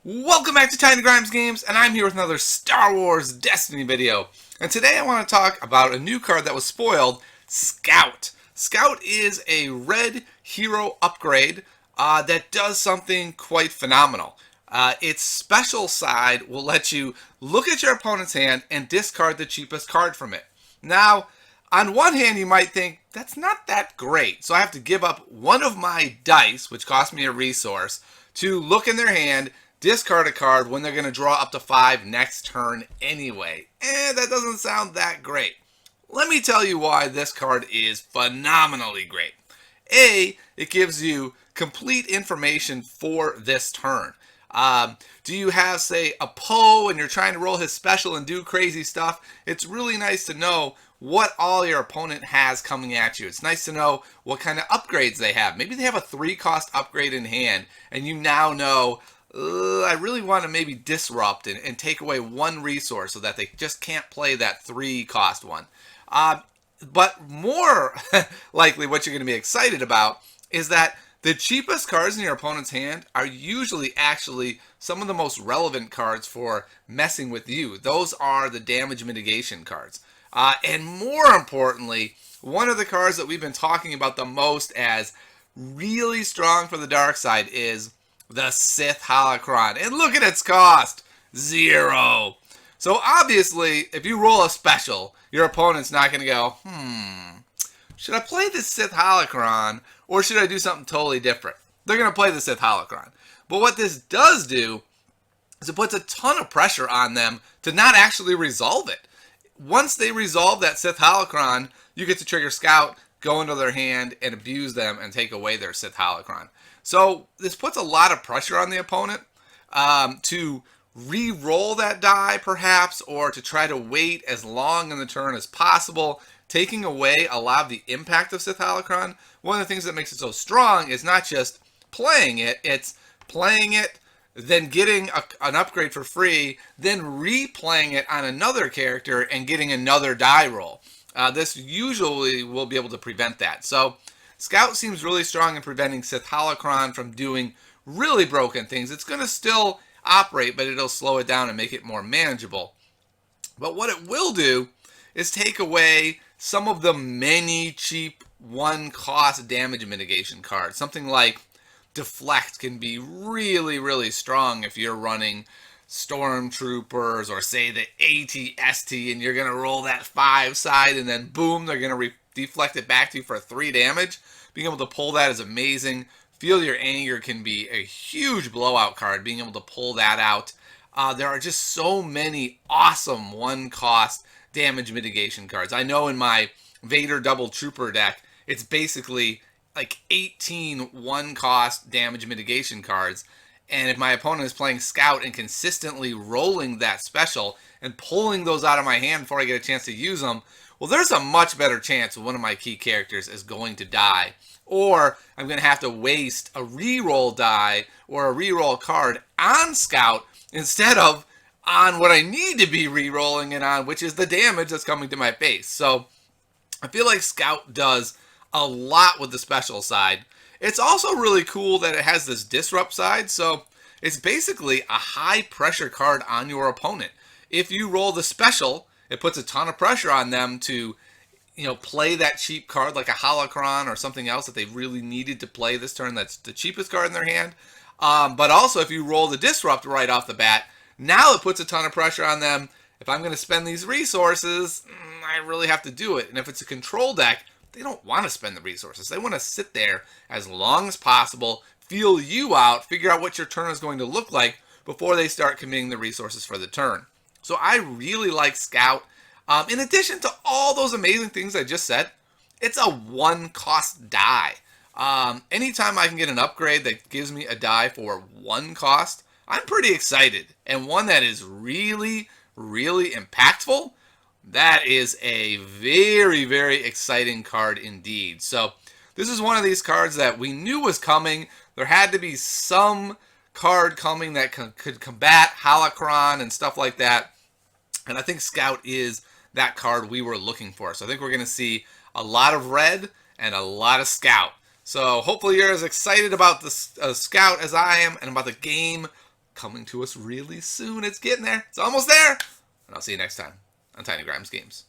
Welcome back to Tiny Grimes Games, and I'm here with another Star Wars Destiny video. And today I want to talk about a new card that was spoiled, Scout. Scout is a red hero upgrade that does something quite phenomenal. Its special side will let you look at your opponent's hand and discard the cheapest card from it. Now, on one hand, you might think, that's not that great, so I have to give up one of my dice, which cost me a resource, to look in their hand, discard a card when they're going to draw up to 5 next turn anyway. That doesn't sound that great. Let me tell you why this card is phenomenally great. A, it gives you complete information for this turn. Do you have, say, a Poe and you're trying to roll his special and do crazy stuff? It's really nice to know what all your opponent has coming at you. It's nice to know what kind of upgrades they have. Maybe they have a 3-cost upgrade in hand, and you now know, I really want to maybe disrupt and take away one resource so that they just can't play that 3-cost one. But more likely what you're going to be excited about is that the cheapest cards in your opponent's hand are usually actually some of the most relevant cards for messing with you. Those are the damage mitigation cards. And more importantly, one of the cards that we've been talking about the most as really strong for the dark side is the Sith Holocron. And look at its cost, 0. So obviously, if you roll a special, your opponent's not going to go, should I play the Sith Holocron or should I do something totally different? They're going to play the Sith Holocron. But what this does do is it puts a ton of pressure on them to not actually resolve it. Once they resolve that Sith Holocron, you get to trigger Scout, go into their hand, and abuse them and take away their Sith Holocron. So this puts a lot of pressure on the opponent to re-roll that die, perhaps, or to try to wait as long in the turn as possible, taking away a lot of the impact of Sith Holocron. One of the things that makes it so strong is not just playing it, it's playing it, then getting an upgrade for free, then replaying it on another character and getting another die roll. This usually will be able to prevent that. So Scout seems really strong in preventing Sith Holocron from doing really broken things. It's going to still operate, but it'll slow it down and make it more manageable. But what it will do is take away some of the many cheap 1-cost damage mitigation cards. Something like Deflect can be really, really strong if you're running Stormtroopers or say the AT-ST and you're going to roll that 5 side and then boom, they're going to deflect it back to you for 3 damage. Being able to pull that is amazing. Feel Your Anger can be a huge blowout card, being able to pull that out. There are just so many awesome 1-cost damage mitigation cards. I know in my Vader Double Trooper deck, it's basically like 18 1-cost damage mitigation cards. And if my opponent is playing Scout and consistently rolling that special and pulling those out of my hand before I get a chance to use them, well, there's a much better chance one of my key characters is going to die. Or I'm going to have to waste a reroll die or a reroll card on Scout instead of on what I need to be rerolling it on, which is the damage that's coming to my face. So I feel like Scout does a lot with the special side. It's also really cool that it has this disrupt side, so it's basically a high pressure card on your opponent. If you roll the special, it puts a ton of pressure on them to, play that cheap card like a Holocron or something else that they really needed to play this turn that's the cheapest card in their hand. But also if you roll the disrupt right off the bat, now it puts a ton of pressure on them. If I'm going to spend these resources, I really have to do it. And if it's a control deck, they don't want to spend the resources. They want to sit there as long as possible, feel you out, figure out what your turn is going to look like before they start committing the resources for the turn. So I really like Scout. In addition to all those amazing things I just said, it's a 1-cost die. Anytime I can get an upgrade that gives me a die for 1 cost, I'm pretty excited. And one that is really, really impactful, that is a very, very exciting card indeed. So this is one of these cards that we knew was coming. There had to be some card coming that could combat Holocron and stuff like that. And I think Scout is that card we were looking for. So I think we're going to see a lot of red and a lot of Scout. So hopefully you're as excited about the Scout as I am and about the game coming to us really soon. It's getting there. It's almost there. And I'll see you next time on Tiny Grimes Games.